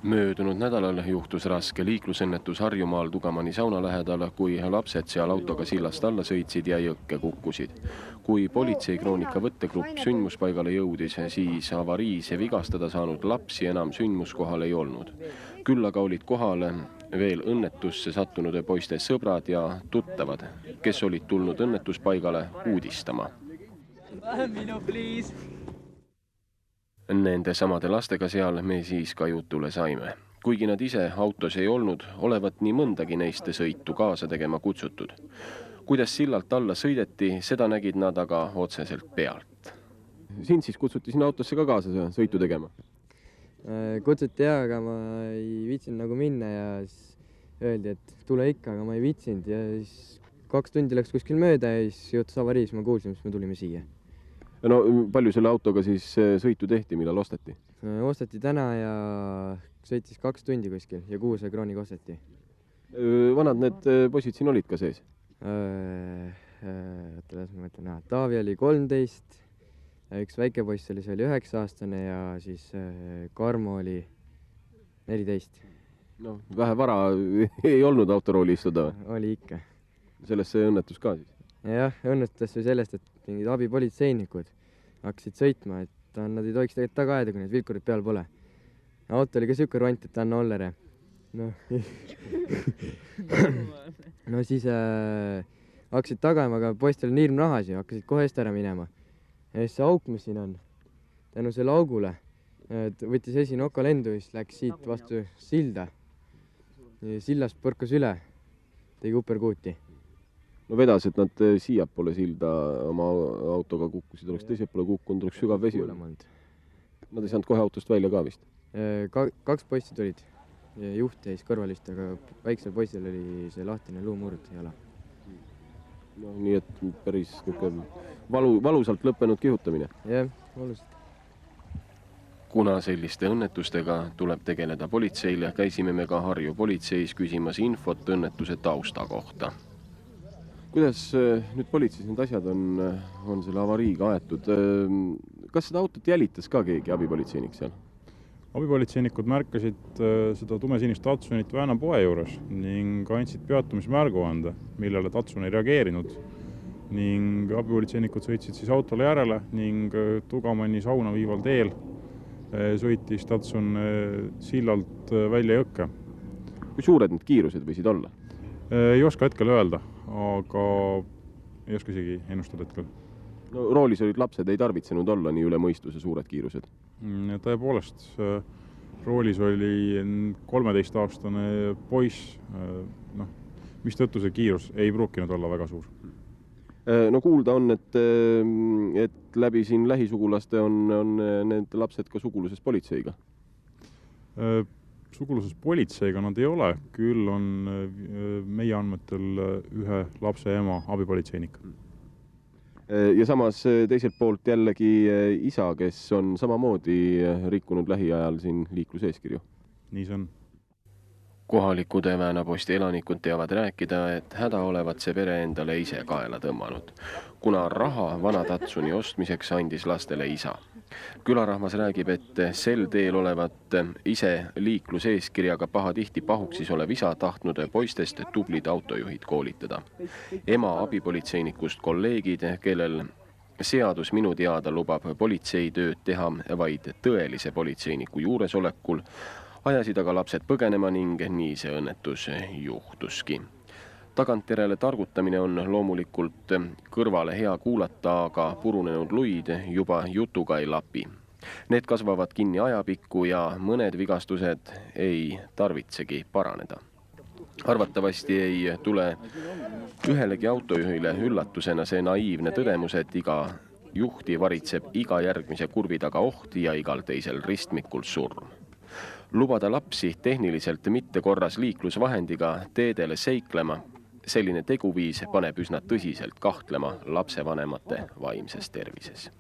Möödunud nädalal juhtus raske liiklusõnnetus Harjumaal Tugamani sauna lähedal, kui lapsed seal autoga sillast alla sõitsid ja jõkke kukkusid. Kui politseikroonika võttegrupp sündmuspaigale jõudis, siis avariis vigastada saanud lapsi enam sündmuskohal ei olnud. Küll aga olid kohal veel õnnetusse sattunud poiste sõbrad ja tuttavad, kes olid tulnud õnnetuspaigale uudistama. Nende samade lastega seal me siis ka jutule saime. Kuigi nad ise autos ei olnud, olevat nii mõndagi neist sõitu kaasa tegema kutsutud. Kuidas sillalt alla sõideti, seda nägid nad aga otseselt pealt. Sind siis kutsuti sinna autosse ka kaasa sõitu tegema? Kutsuti aga ma ei viitsinud nagu minna ja siis öeldi, et tule ikka, aga ma ei viitsinud. Ja siis 2 tundi läks kuskil mööda ja siis juhtus avariis, ma kuulsin, mis me tulime siia. No palju selle autoga siis sõitu tehti, millal osteti? Osteti täna ja sõitis 2 tundi kuskil ja 600 krooniga osteti. Vanad need poisid siin olid ka sees? Taavi oli 13, üks väike poiss oli 9-aastane ja siis Karmo oli 14. No, vähe vara ei olnud autorooli istuda? Oli ikka. Sellest see õnnetus ka siis? Jah, õnnetus või sellest, et mingid abipolitseinikud hakkasid sõitma, et nad ei tohiks tegelikult taga ajada, kui need vilkurid peal pole. Auto oli ka siuke ront, et anna ollere. No siis hakkasid tagama, aga poistel on hirm rahas ja hakkasid kohe eest ära minema. Ja siis see auk, mis siin on, tänu selle augule, võttis esinoka lendu ja siis läks siit vastu silda. Sillast põrkas üle, tegi uperkuuti. No vedas, et nad siia poole silda oma autoga kukkusid, oleks teised poole kukkunud, oleks sügav vesi olnud. Nad ei saanud kohe autost välja ka vist? 2 poissi tulid, juht jäis kõrvalist, aga väiksel poisil oli see lahtine luumurd jala. No nii, et päris valusalt lõppenud kihutamine. Jah, valusalt. Kuna selliste õnnetustega tuleb tegeleda politseile, käisime me ka Harju politseis küsimas infot õnnetuse tausta kohta. Kuidas nüüd politseis need asjad on selle avariiga aetud? Kas seda autot jälitas ka keegi abipolitseinik seal? Abipolitseinikud märkasid seda tumesinist Tatsunit Vääna poe juures ning andsid peatumismärguande, millele Tatsun ei reageerinud. Ning abipolitseinikud sõitsid siis autole järele ning Tugamani sauna viival teel sõitis Tatsun sillalt välja jõkke. Kui suured need kiirused võisid olla? Ei oska hetkel öelda, aga ei oska isegi ennustada hetkel. No, roolis olid lapsed, ei tarvitsenud olla nii üle mõistuse suured kiirused? Tõepoolest, roolis oli 13-aastane poiss, mis tõttu see kiirus ei pruukinud olla väga suur. No kuulda on, et läbi siin lähisugulaste on need lapsed ka suguluses politseiga? Suguluses politseiga nad ei ole, küll on meie andmetel ühe lapse ema abipolitseinik. Ja samas teiselt poolt jällegi isa, kes on samamoodi rikkunud lähiajal siin liikluseeskirju. Nii see on. Kohalikud Vääna posti elanikud teavad rääkida, et häda olevat see pere endale ise kaela tõmmanud, kuna raha vana Tatsuni ostmiseks andis lastele isa. Külarahvas räägib, et sel teel olevat ise liikluseeskirjaga pahatihti pahuksis olev isa tahtnud poistest tublid autojuhid koolitada. Ema abipolitseinikust kolleegid, kellel seadus minu teada lubab politseitööd teha vaid tõelise politseiniku juuresolekul, ajasid aga lapsed põgenema ning nii see õnnetus juhtuski. Tagantjärele targutamine on loomulikult kõrvale hea kuulata, aga purunenud luid juba jutuga ei lapi. Need kasvavad kinni ajapikku ja mõned vigastused ei tarvitsegi paraneda. Arvatavasti ei tule ühelegi autojuhile üllatusena see naiivne tõdemus, et iga juhti varitseb iga järgmise kurvi taga oht ja igal teisel ristmikul surm. Lubada lapsi tehniliselt mitte korras liiklusvahendiga teedele seiklema, selline teguviis paneb üsna tõsiselt kahtlema lapsevanemate vaimses tervises.